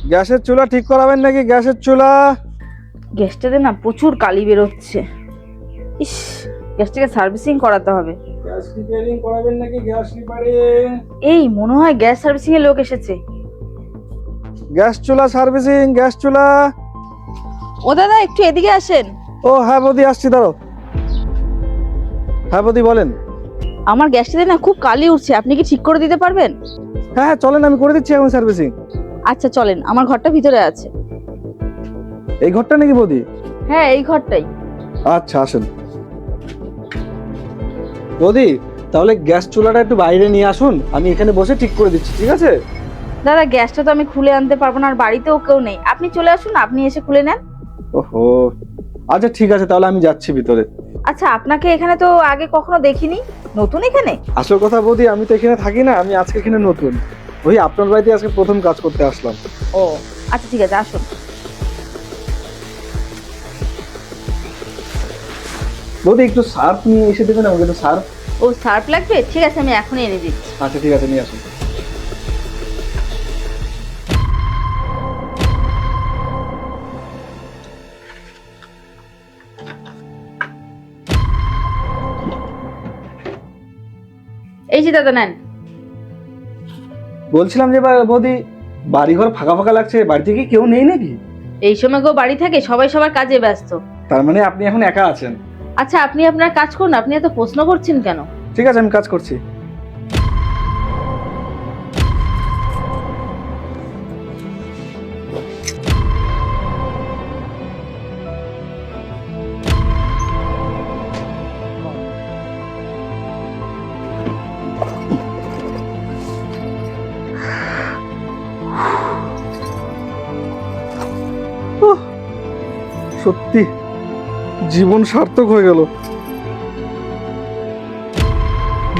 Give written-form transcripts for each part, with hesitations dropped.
গ্যাসের চুলা ঠিক করাবেন নাকি? গ্যাসের চুলা। গ্যাসটাতে না প্রচুর কালি বেরোচ্ছে। ইস, গ্যাসটাকে সার্ভিসিং করাতে হবে। গ্যাস রিপেয়ারিং করাবেন নাকি? Gas repairing. এই মনে হয় গ্যাস সার্ভিসিং এর লোক এসেছে। গ্যাস চুলা সার্ভিসিং, গ্যাস চুলা। ও দাদা, একটু এদিকে আসেন। ও হ্যাঁ বৌদি, আসছি, দাঁড়াও। হ্যাঁ বৌদি বলেন। আমার গ্যাসটাতে না খুব কালি উঠছে, আপনি কি ঠিক করে দিতে পারবেন? হ্যাঁ হ্যাঁ চলেন, আমি করে দিচ্ছি এখন সার্ভিসিং। আচ্ছা চলেন, আমার ঘরটা ভিতরে আছে। এই ঘরটা নাকি বৌদি? হ্যাঁ, এই ঘরটাই। আচ্ছা আসেন বৌদি, তাহলে গ্যাস চুলাটা একটু বাইরে নিয়ে আসুন, আমি এখানে বসে ঠিক করে দিচ্ছি, ঠিক আছে? দাদা, গ্যাসটা তো আমি খুলে আনতে পারবো না, আর বাড়িতেও কেউ নেই। আপনি চলে আসুন, আপনি এসে খুলে নেন। ওহো, আচ্ছা ঠিক আছে, তাহলে আমি যাচ্ছি ভিতরে। আচ্ছা, আপনাকে এখানে তো আগে কখনো দেখিনি, নতুন এখানে? আসল কথা বৌদি, আমি তো এখানে থাকি না, আমি আজকে এখানে নতুন। ওই আপনার বাড়িতে আজকে প্রথম কাজ করতে আসলাম। ও আচ্ছা, ঠিক আছে, আসুন। বৌদি একটু সার্ফ নিয়ে এসে দেবেন আমাকে, একটু সার্ফ। ও সার্ফ লাগবে? ঠিক আছে, আমি এখনই এনে দিচ্ছি। আচ্ছা ঠিক আছে, নিয়ে আসুন। এই যে দাদা, নেন। বলছিলাম যে বৌদি, বাড়িঘর ফাঁকা ফাঁকা লাগছে, বাড়িতে কি কেউ নেই নাকি? এই সময় কেউ বাড়ি থাকে? সবাই সবার কাজে ব্যস্ত। তার মানে আপনি এখন একা আছেন? আচ্ছা, আপনি আপনার কাজ করুন, আপনি এত প্রশ্ন করছেন কেন? ঠিক আছে, আমি কাজ করছি। উহ, সত্যি জীবন সার্থক হয়ে গেল।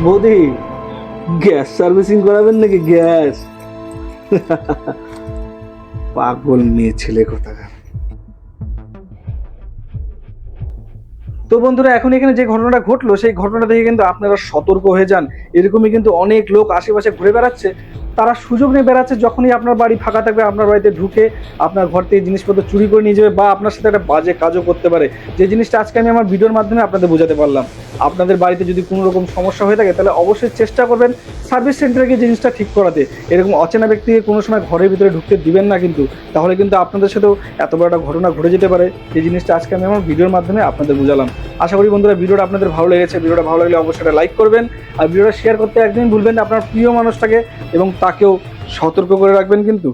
বৌদি, গ্যাস সার্ভিসিং করাবেন নাকি? গ্যাস। পাগল মেয়ে ছেলে কোথাকার। তো বন্ধুরা, এখন এখানে যে ঘটনাটা ঘটলো সেই ঘটনা থেকে কিন্তু আপনারা সতর্ক হয়ে যান। এরকমই কিন্তু অনেক লোক আশেপাশে ঘুরে বেড়াচ্ছে, তারা সুযোগ নিয়ে বেড়াচ্ছে, যখনই আপনার বাড়ি ফাঁকা থাকবে আপনার বাড়িতে ঢুকে আপনার ঘর থেকে জিনিসপত্র চুরি করে নিয়ে যাবে, বা আপনার সাথে একটা বাজে কাজও করতে পারে। যে জিনিসটা আজকে আমি আমার ভিডিওর মাধ্যমে আপনাদের বোঝাতে পারলাম। আপনাদের বাড়িতে যদি কোনো রকম সমস্যা হয়ে থাকে তাহলে অবশ্যই চেষ্টা করবেন সার্ভিস সেন্টারে গিয়ে জিনিসটা ঠিক করাতে। এরকম অচেনা ব্যক্তিকে কোনো সময় ঘরের ভিতরে ঢুকতে দিবেন না কিন্তু, তাহলে কিন্তু আপনাদের সাথেও এত বড় একটা ঘটনা ঘটে যেতে পারে। যে জিনিসটা আজকে আমি আমার ভিডিওর মাধ্যমে আপনাদের বোঝালাম। আশা করি বন্ধুরা ভিডিওটা আপনাদের ভালো লেগেছে। ভিডিওটা ভালো লাগলে অবশ্যই একটা লাইক করবেন, আর ভিডিওটা শেয়ার করতে একদিন ভুলবেন না আপনার প্রিয় মানুষটাকে, এবং তাকেও সতর্ক করে রাখবেন কিন্তু।